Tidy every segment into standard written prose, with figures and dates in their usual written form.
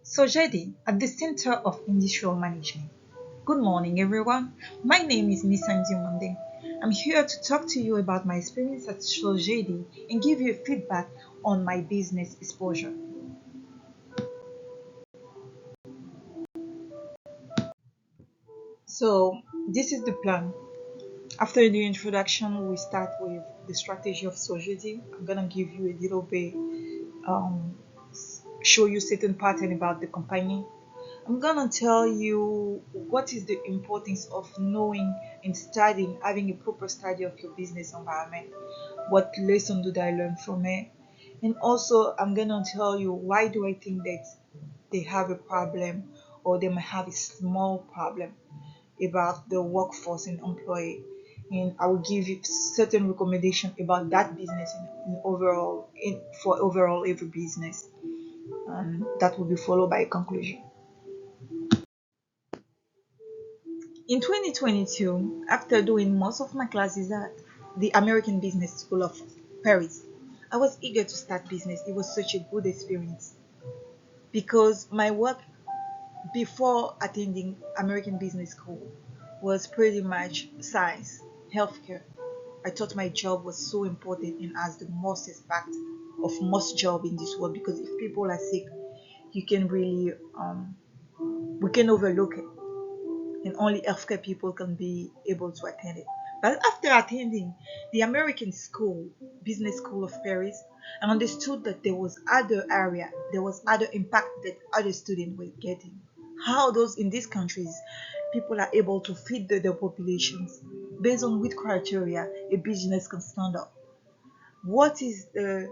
SOGEDI at the center of industrial management. Good morning, everyone. My name is Nisanji Monde. I'm here to talk to you about my experience at SOGEDI and give you feedback on my business exposure. So, this is the plan. After the introduction, we start with the strategy of SOGEDI. I'm gonna give you a little bit, um, show you certain pattern about the company. I'm gonna tell you what is the importance of knowing and studying, having a proper study of your business environment. What lesson did I learn from it? And also, I'm gonna tell you why do I think that they have a problem or they might have a small problem about the workforce and employee. And I will give you certain recommendation about that business in overall for overall every business. And that will be followed by a conclusion. In 2022, after doing most of my classes at the American Business School of Paris, I was eager to start business. It was such a good experience because my work before attending American Business School was pretty much science, healthcare. I thought my job was so important and has the most impact of most job in this world because if people are sick, you can really we can overlook it and only healthcare people can be able to attend it. But after attending the American school, business school of Paris, I understood that there was other area, there was other impact that other students were getting. How those in these countries, people are able to feed their populations based on which criteria a business can stand up. What is the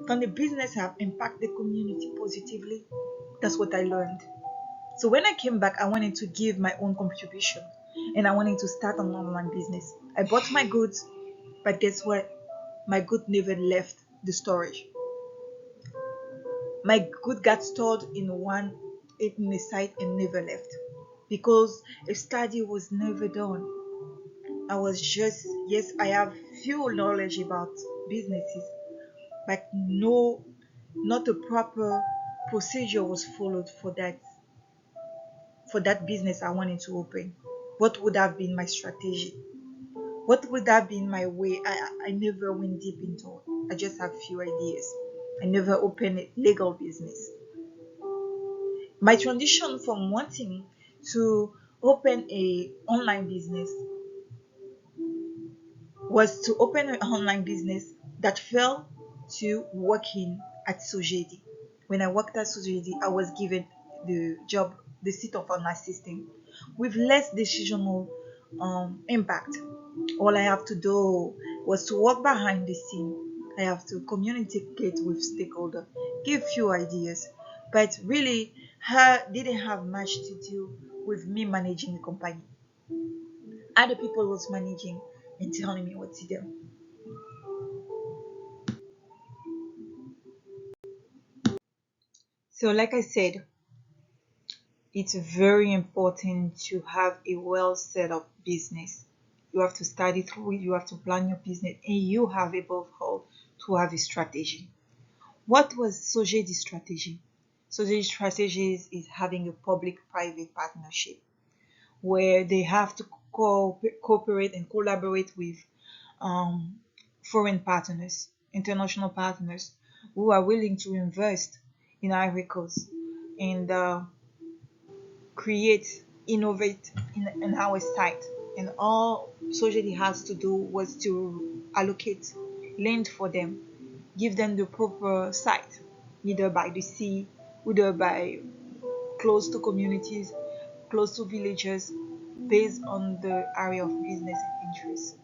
can the business have impact the community positively? That's what I learned. So when I came back, I wanted to give my own contribution and I wanted to start an online business. I bought my goods, but guess what? My good never left the storage. My good got stored in a site and never left because a study was never done. I was just yes, I have few knowledge about businesses, but no, not a proper procedure was followed for that business I wanted to open. What would have been my strategy? What would have been my way? I never went deep into it. I just have few ideas. I never opened a legal business. My transition from wanting to open a online business was to open an online business that fell to working at Sogedi. When I worked at Sogedi, I was given the job, the seat of an assistant with less decisional impact. All I have to do was to work behind the scene. I have to communicate with stakeholders, give few ideas, but really her didn't have much to do with me managing the company. Other people was managing and telling me what to do. So, like I said, it's very important to have a well set up business. You have to study through it, you have to plan your business, and you have above all to have a strategy. What was Sogedi's strategy? Sogedi's strategy is having a public-private partnership where they have to cooperate and collaborate with um, foreign partners, international partners who are willing to invest in Ivory Coast and create, innovate in our site. And all Sogedi has to do was to allocate land for them, give them the proper site, either by the sea, either by close to communities, close to villages, based on the area of business and interest.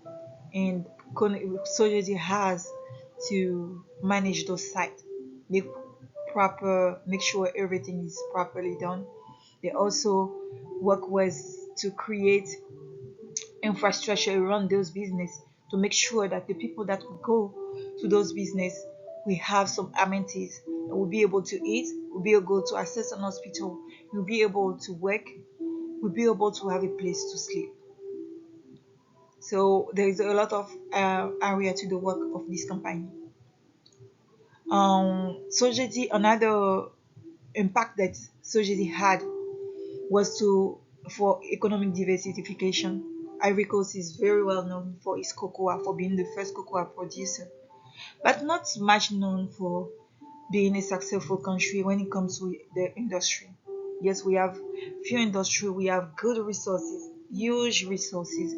And Sogedi has to manage those sites, make sure everything is properly done. They also work with to create infrastructure around those business to make sure that the people that will go to those business we have some amenities that will be able to eat, will be able to access an hospital, will be able to work, will be able to have a place to sleep. So there is a lot of area to the work of this company. Sojeti, another impact that SOGEDI had was to for economic diversification. Ivory Coast is very well known for its cocoa, for being the first cocoa producer, but not much known for being a successful country when it comes to the industry. Yes, we have few industry, we have good resources, huge resources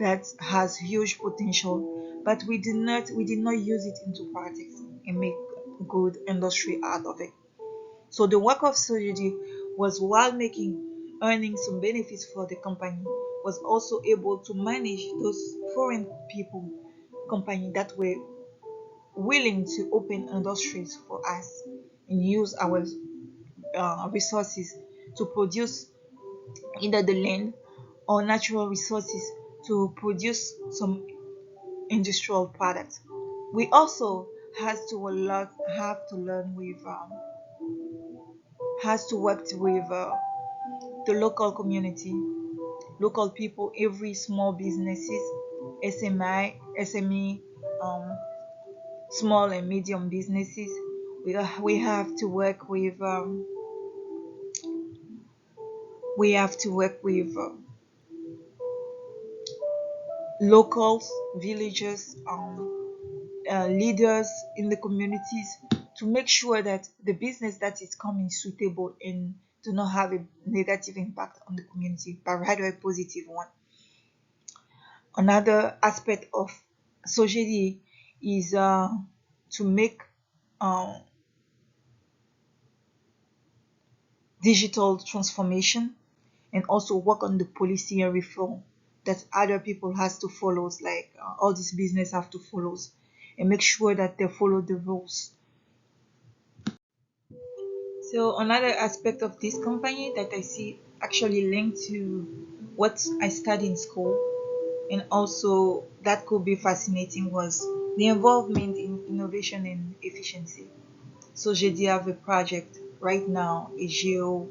that has huge potential, but we did not use it into practice and make good industry out of it. So the work of Sojidi was, while making earning some benefits for the company, was also able to manage those foreign people company that were willing to open industries for us and use our resources to produce either the land or natural resources to produce some industrial products. We also have to learn with has to work with the local community, local people, every small businesses, SMI, SME, um, small and medium businesses. We have to work with locals, villagers, leaders in the communities to make sure that the business that is coming is suitable and do not have a negative impact on the community, but rather a positive one. Another aspect of SOGEDI is to make uh, digital transformation and also work on the policy and reform that other people has to follow, like all these business have to follow, and make sure that they follow the rules. So another aspect of this company that I see actually linked to what I studied in school, and also that could be fascinating, was the involvement in innovation and efficiency. So JD have a project right now, a geo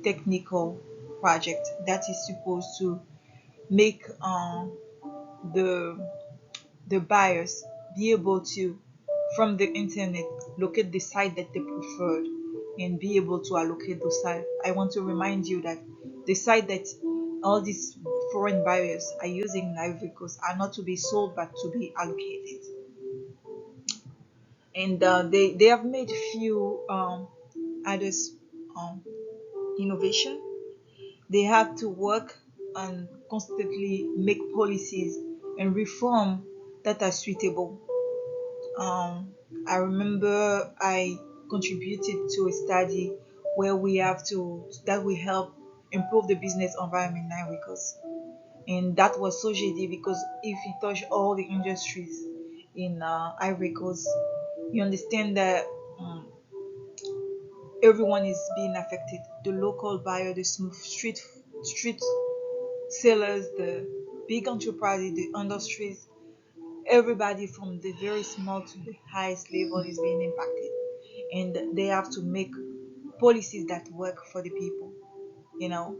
technical project that is supposed to make the the buyers be able to, from the internet, locate the site that they preferred and be able to allocate those sites. I want to remind you that the site that all these foreign buyers are using in Ivory Coast are not to be sold but to be allocated. And they have made few others um, innovation. They have to work and constantly make policies and reform that are suitable. I remember I contributed to a study where we have to that we help improve the business environment in Ivory Coast, and that was so shady because if you touch all the industries in Ivory Coast, you understand that everyone is being affected. The local buyer, the street sellers, the big enterprises, the industries, everybody from the very small to the highest level is being impacted, and they have to make policies that work for the people, you know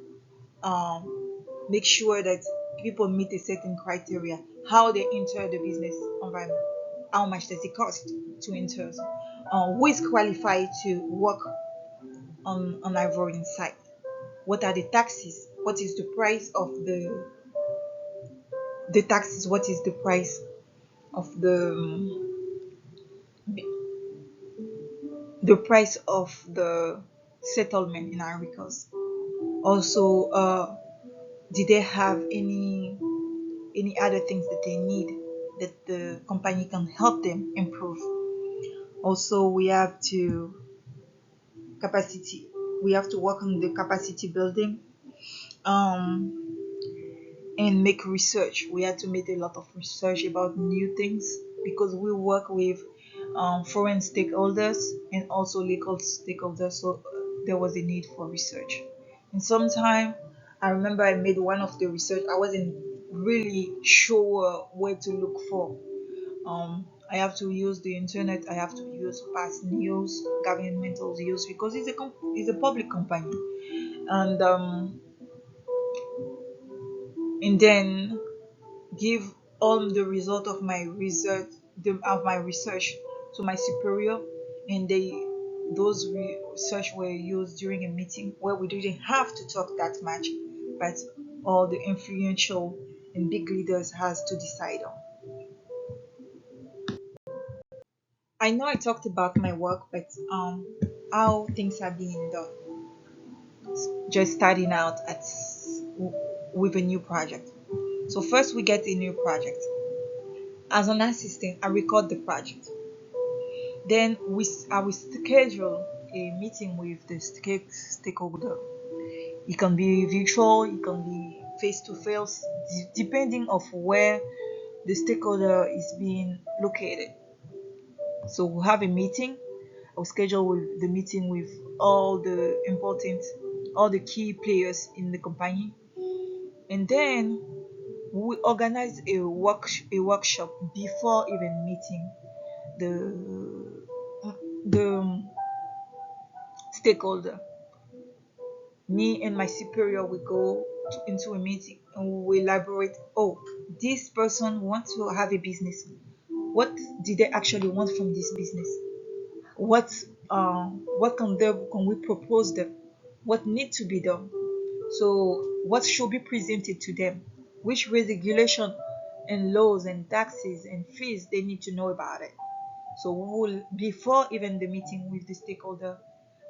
make sure that people meet a certain criteria, how they enter the business environment, how much does it cost to enter, who is qualified to work on Ivorian site, what are the taxes, what is the price of the taxes, what is the price of the settlement in Ivory Coast. Also, did they have any other things that they need that the company can help them improve? Also, capacity. We have to work on the capacity building, um, and make research. We had to make a lot of research about new things because we work with foreign stakeholders and also local stakeholders. So there was a need for research. And sometime I remember I made one of the research. I wasn't really sure where to look for. I have to use the internet. I have to use past news, governmental news because it's a public company, and then give all the result of my research to my superior, and those research were used during a meeting where we didn't have to talk that much, but all the influential and big leaders has to decide on. I know I talked about my work, but how things are being done. Just starting out with a new project. So first we get a new project. As an assistant, I record the project. Then I will schedule a meeting with the stakeholder. It can be virtual, it can be face to face, depending of where the stakeholder is being located. So we'll have a meeting. I'll schedule the meeting with all the key players in the company, and then we organize a workshop before even meeting the stakeholder. Me and my superior will go into a meeting and we will elaborate. Oh, this person wants to have a business. What did they actually want from this business? What what can we propose them? What need to be done? So what should be presented to them? Which regulation and laws and taxes and fees they need to know about it. So we will, before even the meeting with the stakeholder,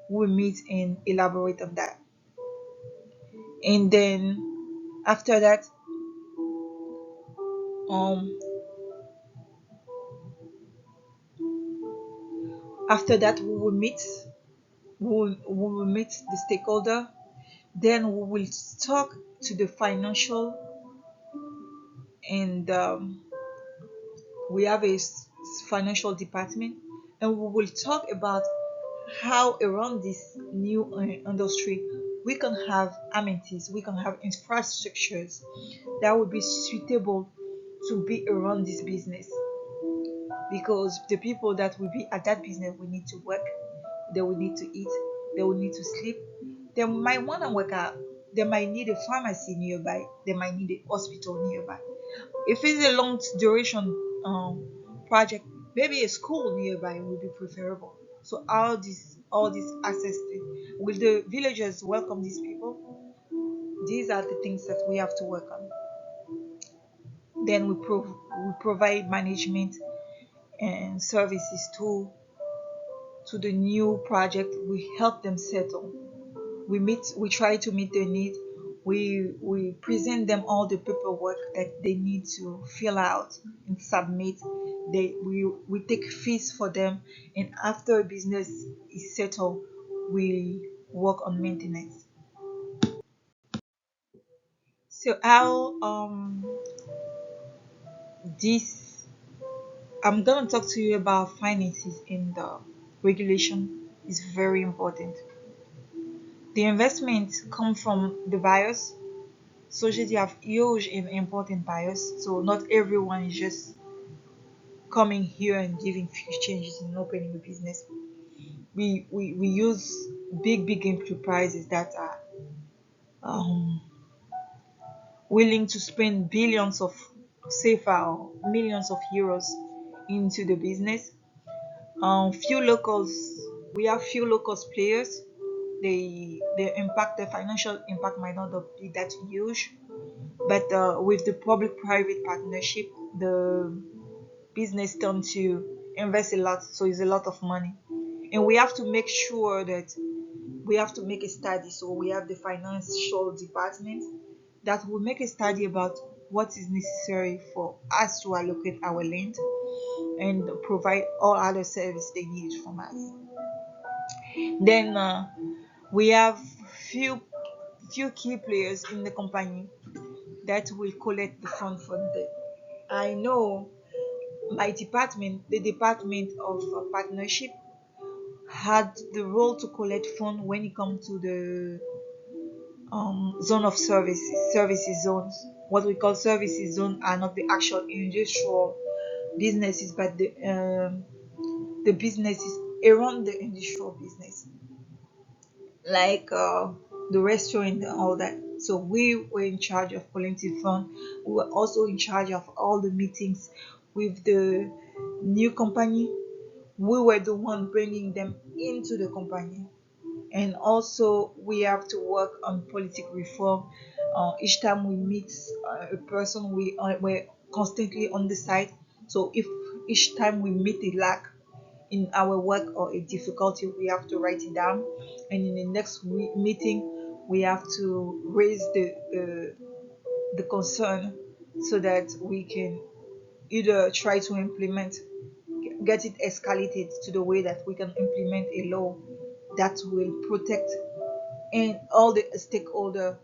we'll meet and elaborate on that. And then after that, um we will meet, we will meet the stakeholder. Then we will talk to the financial, and we have a financial department, and we will talk about how around this new industry we can have amenities, we can have infrastructures that would be suitable to be around this business, because the people that will be at that business will need to work, they will need to eat, they will need to sleep, they might want to work out, they might need a pharmacy nearby, they might need a hospital nearby. If it's a long duration project, maybe a school nearby would be preferable. So all these access to, will the villagers welcome these people? These are the things that we have to work on. Then we provide management and services to the new project. We help them settle. We try to meet their need. We present them all the paperwork that they need to fill out and submit. We take fees for them, and after a business is settled, we work on maintenance. So how this I'm gonna talk to you about finances in the regulation is very important. The investment come from the buyers. SOGEDI have huge and important buyers, so not everyone is just coming here and giving few changes and opening a business. We use big enterprises that are um, willing to spend billions of CFA or millions of euros into the business. Few locals, we have few locals players. The financial impact might not be that huge, but with the public-private partnership, the business tend to invest a lot, so it's a lot of money, and we have to make sure that we have to make a study. So we have the financial department that will make a study about what is necessary for us to allocate our land and provide all other service they need from us. Then we have few few key players in the company that will collect the fund from them. I know my department, the department of partnership, had the role to collect fund when it comes to the zone of services zones. What we call services zone are not the actual industrial businesses, but the businesses around the industrial business, like the restaurant and all that. So we were in charge of collecting fund. We were also in charge of all the meetings with the new company. We were the one bringing them into the company. And also we have to work on politic reform. Each time we meet a person, we're constantly on the side. So if each time we meet a lack in our work or a difficulty, we have to write it down, and in the next meeting we have to raise the concern, so that we can either try to implement, get it escalated to the way that we can implement a law that will protect and all the stakeholder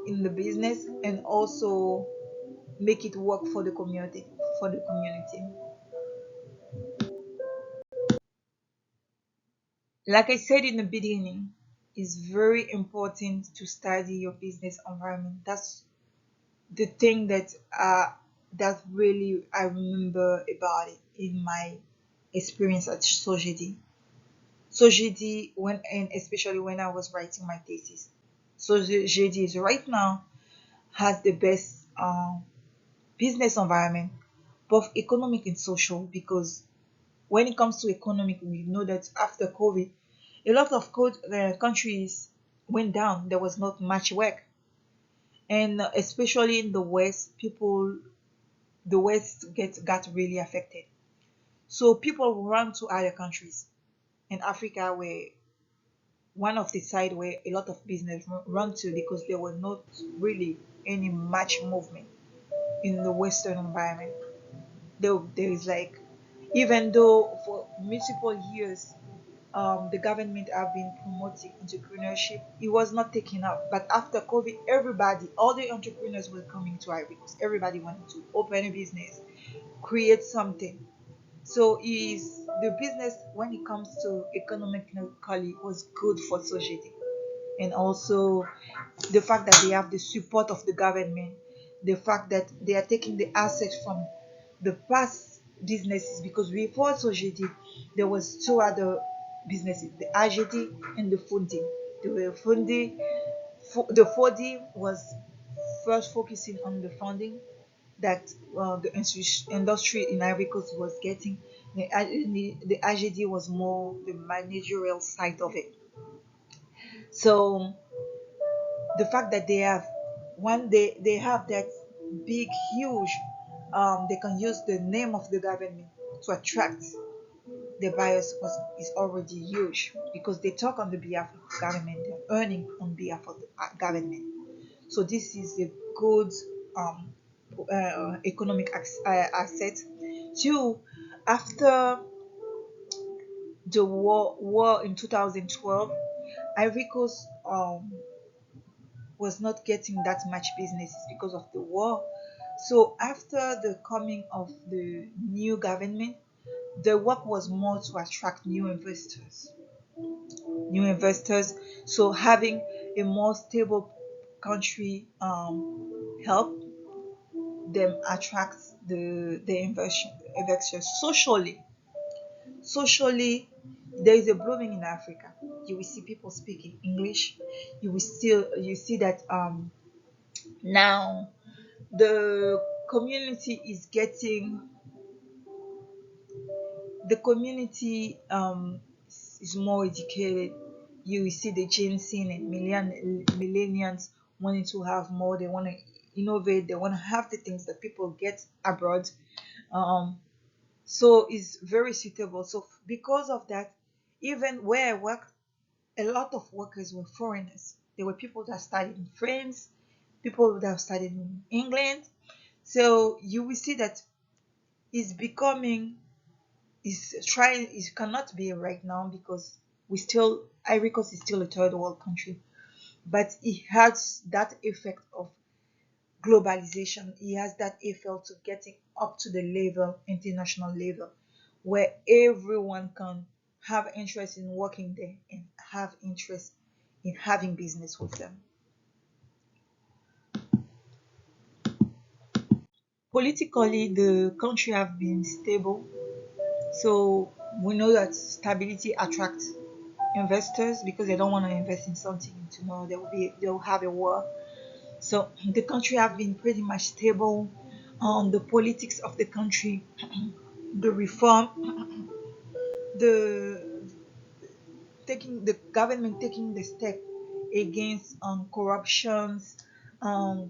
in the business, and also make it work for the community. Like I said in the beginning, it's very important to study your business environment. That's the thing that really I remember about it in my experience at SOGEDI. SOGEDI, when and especially when I was writing my thesis. SOGEDI is right now has the best business environment, both economic and social, because when it comes to economic, we know that after COVID, a lot of countries went down. There was not much work, and especially in the West, the West got really affected. So people run to other countries, and Africa were one of the side where a lot of business run to, because there was not really any much movement in the Western environment. There is like, even though for multiple years the government have been promoting entrepreneurship, it was not taken up. But after COVID, all the entrepreneurs were coming to Ivory because everybody wanted to open a business, create something. So is the business, when it comes to economically, was good for society. And also the fact that they have the support of the government, the fact that they are taking the assets from the past businesses, because before SOGEDI there was two other businesses, the AGD and the funding. The funding, the 4D was first focusing on the funding that the industry in Ivory Coast was getting. The AGD was more the managerial side of it. So the fact that they have they have that big huge, they can use the name of the government to attract the buyers, is already huge, because they talk on the behalf of the government, they're earning on behalf of the government. So this is a good um, economic asset. Two, after the war in 2012, Ivory Coast was not getting that much businesses because of the war. So after the coming of the new government, the work was more to attract new investors. New investors. So having a more stable country help them attract the investors. Socially, there is a blooming in Africa. You will see people speaking English. You see that now the community is getting the community is more educated. You will see the Gen Z and millennials wanting to have more. They want to innovate. They want to have the things that people get abroad. Um, so it's very suitable. So because of that, even where I worked, a lot of workers were foreigners. There were people that studied in France, people that studied in England. So you will see that it's becoming, is trying, it cannot be right now, because we still, Ivory Coast is still a third world country, but it has that effect of globalization. It has that effect to getting up to the level, international level, where everyone can have interest in working there and have interest in having business with them. Politically, the country have been stable, so we know that stability attracts investors, because they don't want to invest in something tomorrow they'll have a war. So the country have been pretty much stable. The politics of the country, the reform, the the government taking the step against corruptions,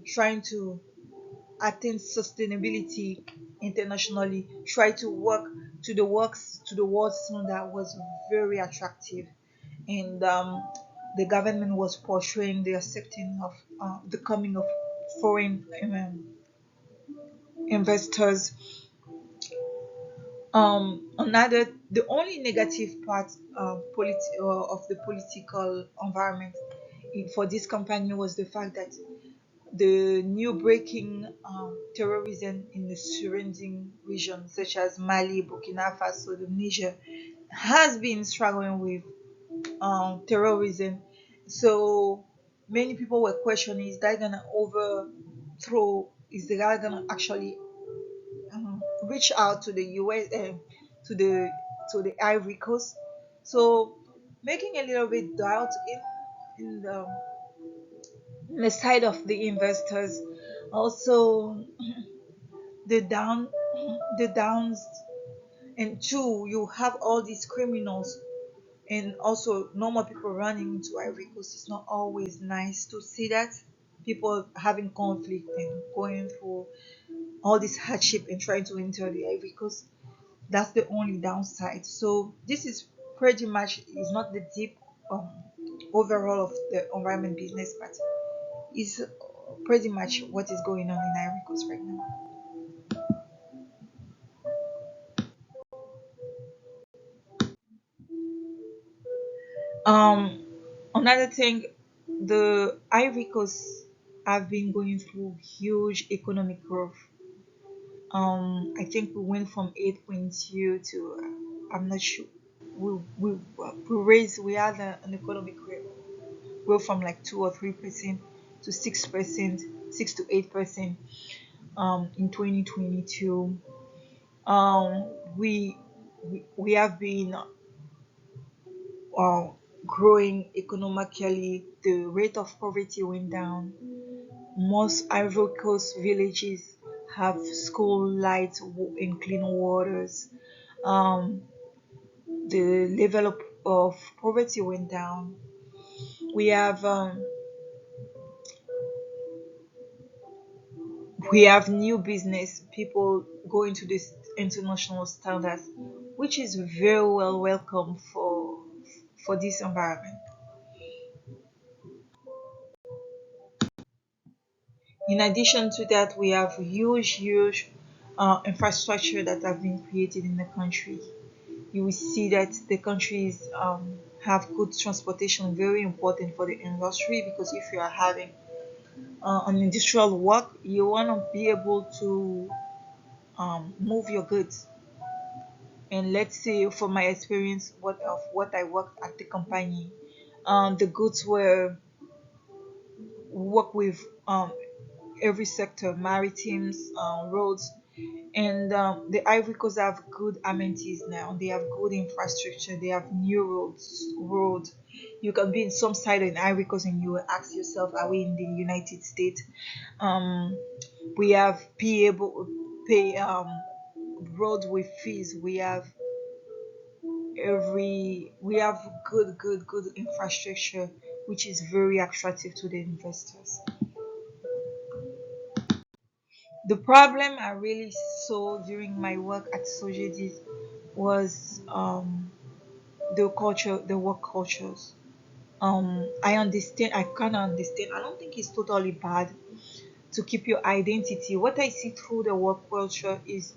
trying to attain sustainability internationally, try to work to the world standard was very attractive. And the government was portraying the accepting of the coming of foreign investors. Another, the only negative part of the political environment for this company was the fact that the new breaking terrorism in the surrounding regions, such as Mali, Burkina Faso, the Niger, has been struggling with terrorism. So many people were questioning: is that gonna overthrow? Is that gonna actually reach out to the US, to the Ivory Coast? So making a little bit doubt in the side of the investors. Also, the downs, and two, you have all these criminals and also normal people running into Ivory Coast. It's not always nice to see that people having conflict and going through all this hardship and trying to enter the Ivory Coast. That's the only downside. So this is pretty much is not the deep um, overall of the environment business, but is pretty much what is going on in Ivory Coast right now. Um, Another thing, the Ivory Coast have been going through huge economic growth. I think we went from 8.2 to I'm not sure. We had an economic growth from like 2 or 3% to 6%, 6 to 8% in 2022. Um, we have been uh, growing economically. The rate of poverty went down. Most Ivory Coast villages have school lights and clean waters. Um, the level of poverty went down. We have um, we have new business people going to this international standards, which is very well welcome for this environment. In addition to that, we have huge infrastructure that have been created in the country. You will see that the countries have good transportation, very important for the industry, because if you are having an industrial work, you want to be able to move your goods. And let's say, from my experience, what I worked at the company, the goods were work with every sector, maritimes, roads, and the Ivory Coast have good amenities now. They have good infrastructure. They have new roads. You can be in some side in Ivory Coast and you will ask yourself, are we in the United States? Um, we have pay road with fees. We have good infrastructure, which is very attractive to the investors. The problem I really saw during my work at SOGEDI was the work cultures. I understand, I kind of understand. I don't think it's totally bad to keep your identity. What I see through the work culture is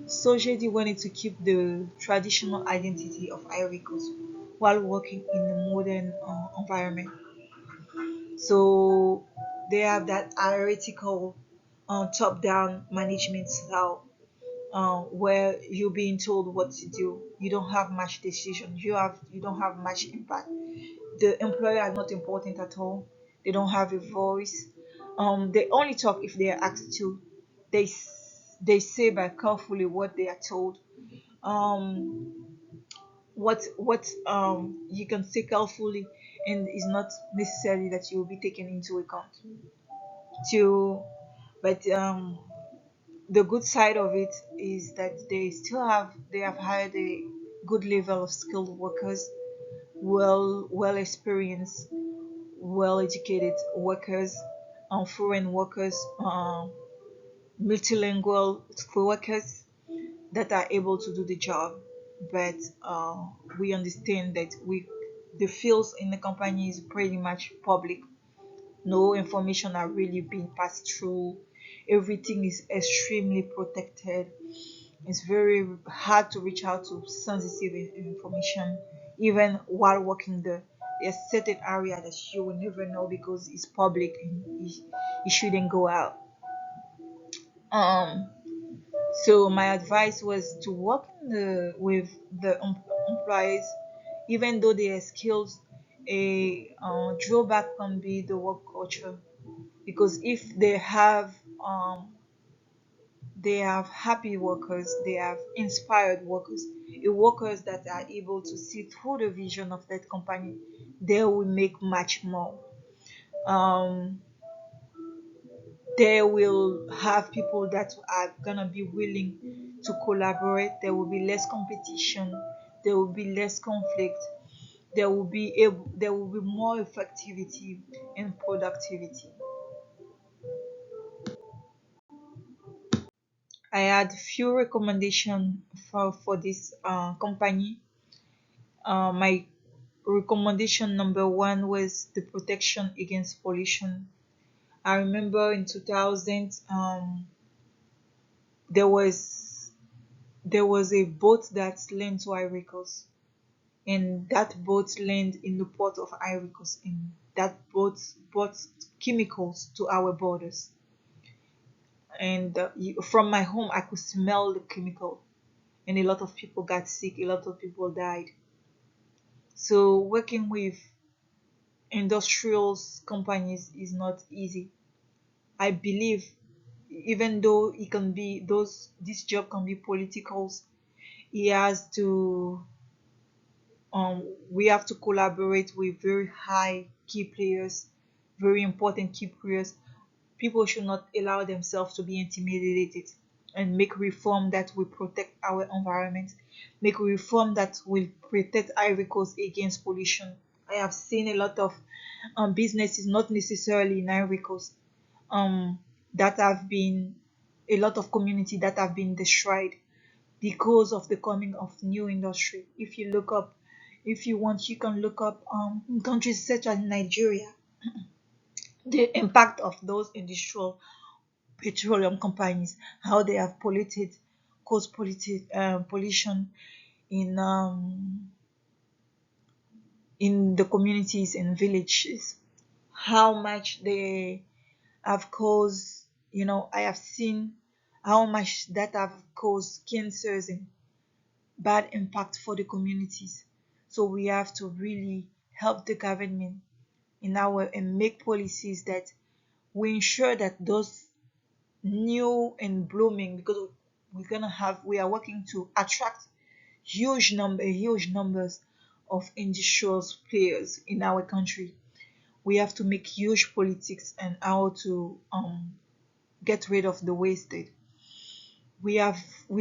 SOGEDI wanted to keep the traditional identity of Ivory Coast while working in the modern environment. So they have that hierarchical top-down management style where you're being told what to do. You don't have much decision. You don't have much impact. The employer are not important at all. They don't have a voice. They only talk if they are asked to. They say by carefully what they are told. Um, what you can say carefully, and is not necessarily that you will be taken into account. To but The good side of it is that they have hired good level of skilled workers, well experienced, well educated workers, foreign workers, multilingual workers that are able to do the job. But we understand that we the fields in the company is pretty much public. No information are really being passed through. Everything is extremely protected. It's very hard to reach out to sensitive information, even while working there. There's certain area that you will never know because it's public and it shouldn't go out. Um, so my advice was to work with the employees, even though they are skilled. A drawback can be the work culture because if they have happy workers, they have inspired workers, workers that are able to see through the vision of that company, they will make much more. Um, they will have people that are gonna be willing to collaborate. There will be less competition. There will be less conflict. There will be more effectivity and productivity. I had few recommendation for this company. My recommendation number one was the protection against pollution. I remember in 2000, there was there was a boat that landed to Ivory Coast, and that boat landed in the port of Ivory Coast, and that boat brought chemicals to our borders. And from my home, I could smell the chemical, and a lot of people got sick. A lot of people died. So working with industrial companies is not easy. I believe even though it can be those this job can be political, he has to we have to collaborate with very high key players, very important key players. People should not allow themselves to be intimidated and make reform that will protect our environment, make reform that will protect Ivory Coast against pollution. I have seen a lot of businesses, not necessarily in Ivory Coast, um, that have been a lot of community that have been destroyed because of the coming of new industry. If you look up, if you want, you can look up in countries such as Nigeria, the impact of those industrial petroleum companies, how they have caused pollution in um, in the communities and villages, how much they have caused. I have seen how much that have caused cancers and bad impact for the communities. So we have to really help the government in our and make policies that we ensure that those new and blooming, because we are working to attract huge numbers of industrial players in our country. We have to make huge politics and how to get rid of the wasted. We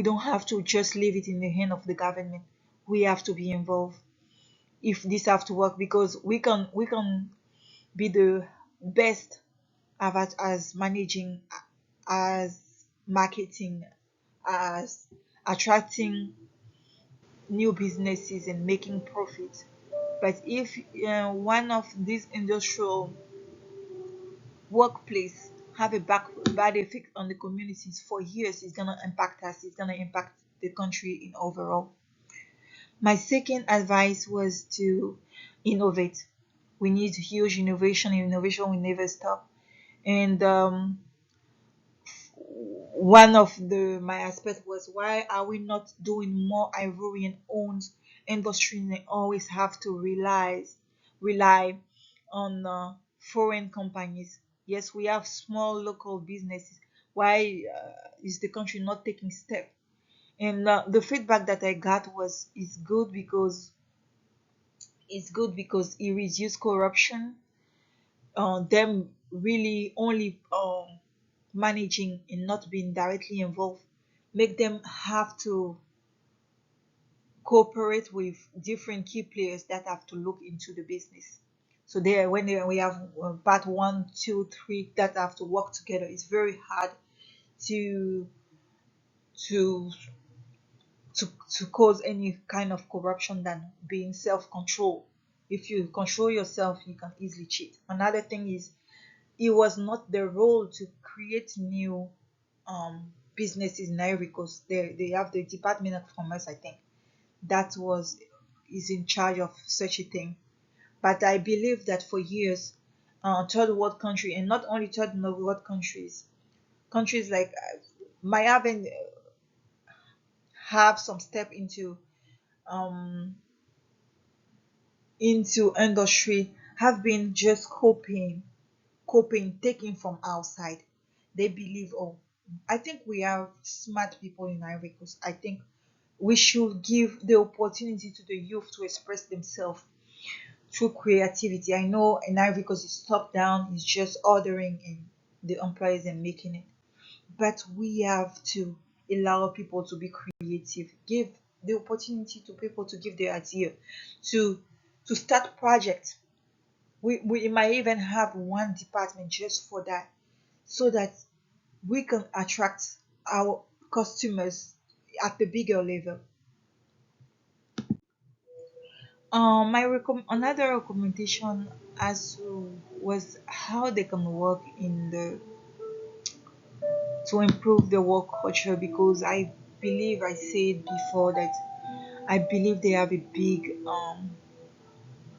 don't have to just leave it in the hand of the government. We have to be involved if this have to work, because we can be the best as managing, as marketing, as attracting new businesses and making profit. But if one of these industrial workplace have a bad effect on the communities for years, it's gonna impact us. It's gonna impact the country in overall. My second advice was to innovate. We need huge innovation. Innovation will never stop. And one of the my aspect was, why are we not doing more Ivorian owned industry and always have to rely on foreign companies? Yes, we have small local businesses. Why is the country not taking step? And the feedback that I got was, it's good because it reduces corruption. Them really only managing and not being directly involved make them have to cooperate with different key players that have to look into the business. So there, we have part one, two, three that have to work together. It's very hard to to to cause any kind of corruption than being self-control. If you control yourself, you can easily cheat. Another thing is it was not their role to create new businesses in Ivory Coast. They have the Department of Commerce, I think, that was is in charge of such a thing. But I believe that for years, third world country, and not only third world countries, countries like might haven't have some step um into industry, have been just coping, taking from outside. They believe, oh, I think we have smart people in Ivory Coast. I think we should give the opportunity to the youth to express themselves through creativity. I know in Ivory Coast it's top down, it's just ordering in the employees and making it. But we have to allow people to be creative, give the opportunity to people to give their idea, to start projects. We might even have one department just for that, so that we can attract our customers at the bigger level. Another recommendation as to was how they can work in the to improve the work culture, because I believe I said before that I believe they have a big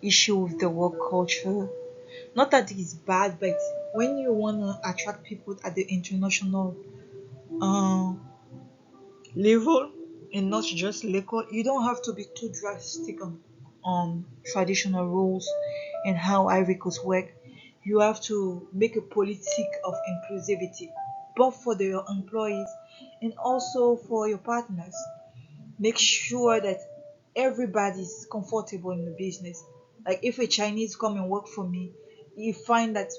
issue with the work culture. Not that it's bad, but when you wanna attract people at the international uh, level and not just local, you don't have to be too drastic on traditional rules and how Ivory Coast work. You have to make a politic of inclusivity, both for your employees and also for your partners. Make sure that everybody's comfortable in the business. Like if a Chinese come and work for me, you find that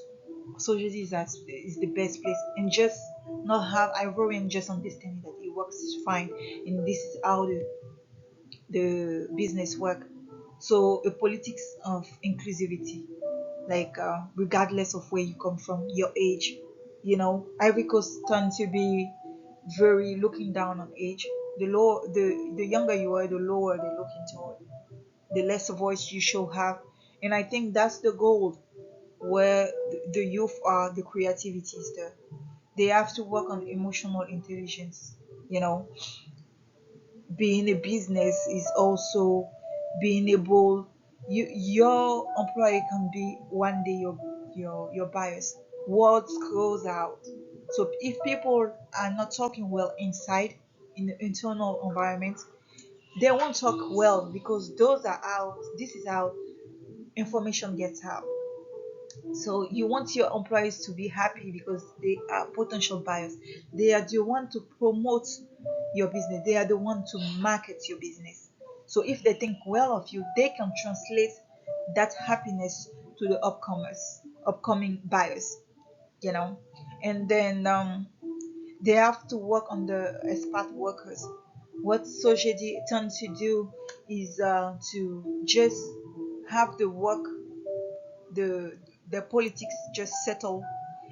SOGEDI is the best place, and just not have Ivorian just understanding that it works fine and this is how the business work. So a politics of inclusivity, like regardless of where you come from, your age. Ivory Coast tend to be very looking down on age. The younger you are, the lower they look into it, the less voice you should have. And I think that's the goal, where the youth are, the creativity is there. They have to work on emotional intelligence. You know, being a business is also being able, your employee can be one day your bias. Words goes out. So if people are not talking well inside in the internal environment, they won't talk well, because those are out. This is how information gets out. So you want your employees to be happy because they are potential buyers. They are the one to promote your business. They are the one to market your business. So if they think well of you, they can translate that happiness to the upcoming buyers. You know, and then they have to work on the expat workers. What Sogedi tends to do is to just have the politics just settle,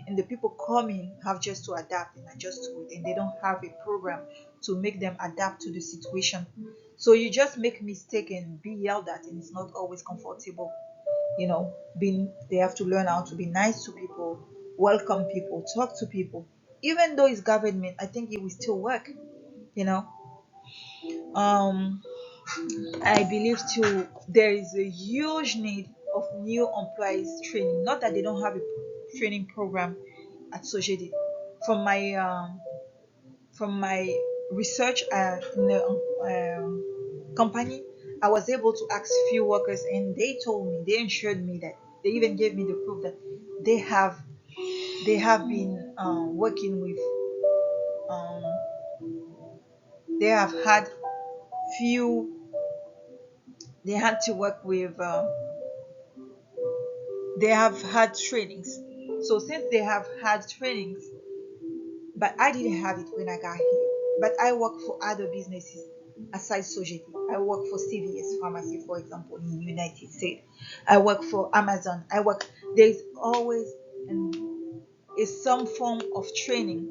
and the people coming have just to adapt and adjust to it, and they don't have a program to make them adapt to the situation. So you just make mistake and be yelled at, and it's not always comfortable. Being They have to learn how to be nice to people, welcome people, talk to people. Even though it's government, I think it will still work. you know um I believe too there is a huge need of new employees training. Not that they don't have a training program at Sogedi. From my research in the company, I was able to ask few workers, and they assured me that they even gave me the proof that they have they have been working with um, they have had few they had to work with they have had trainings. So since they have had trainings, but I didn't have it when I got here. But I work for other businesses. aside SOGEDI. I work for CVS Pharmacy, for example, in the United States. I work for Amazon. There's always an, is some form of training.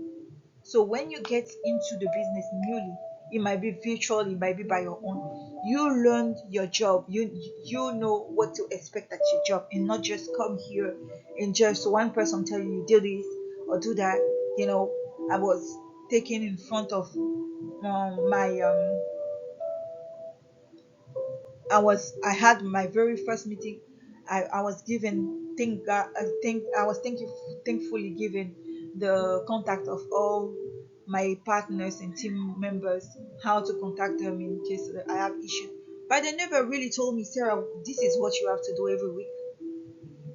So when you get into the business newly, it might be virtual, it might be by your own. You learned your job. You know what to expect at your job, and not just come here and just one person tell you do this or do that. You know, I was taken in front of my I had my very first meeting. I was given I was thankfully given the contact of all my partners and team members, how to contact them in case I have issues. But they never really told me, Sarah, this is what you have to do every week.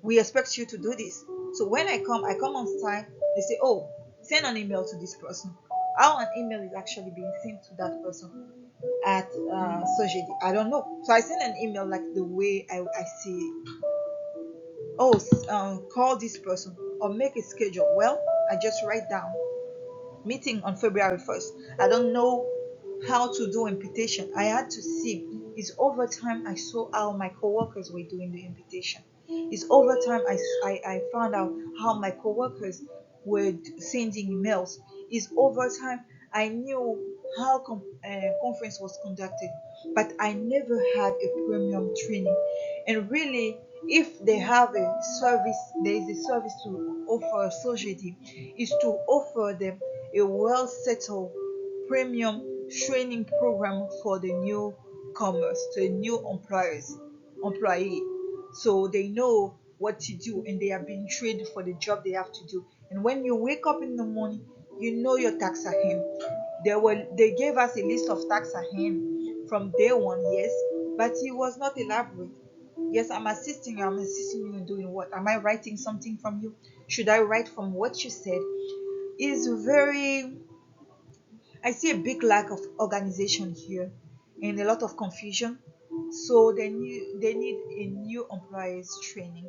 We expect you to do this. So when I come on site, they say, oh, send an email to this person. How an email is actually being sent to that person at SOGEDI. I don't know. So I send an email like the way I see it. Oh, call this person or make a schedule. Well, I just write down meeting on February 1st. I don't know how to do imputation. I had to see. It's over time I saw how my coworkers were doing the imputation. It's over time I found out how my coworkers were sending emails. It's over time I knew how conference was conducted, but I never had a premium training. And really, if they have a service, there is a service to offer Sogedi, is to offer them a well settled premium training program for the newcomers, to the new employee. So they know what to do and they have been trained for the job they have to do. And when you wake up in the morning, you know your tax are in. They gave us a list of tax are in from day one, yes, but it was not elaborate. Yes, I'm assisting you in doing what? Am I writing something from you? Should I write from what you said? Is very I see a big lack of organization here and a lot of confusion. So they need a new employees training.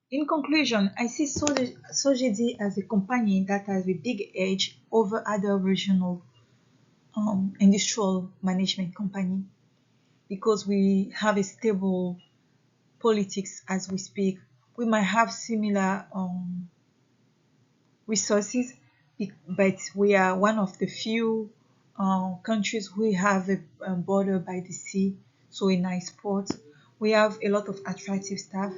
In conclusion, I see Sogedi as a company that has a big edge over other regional industrial management company because we have a stable politics as we speak. We might have similar resources, but we are one of the few countries who have a border by the sea, so a nice port. We have a lot of attractive stuff,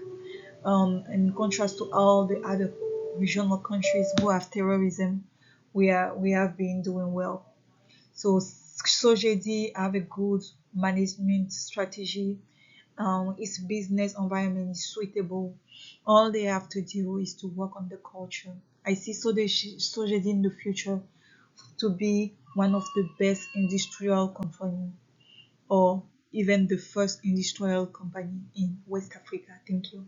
in contrast to all the other regional countries who have terrorism. We have been doing well. So SOGEDI have a good management strategy. Its business environment is suitable. All they have to do is to work on the culture. I see SOGEDI in the future to be one of the best industrial company or even the first industrial company in West Africa. Thank you.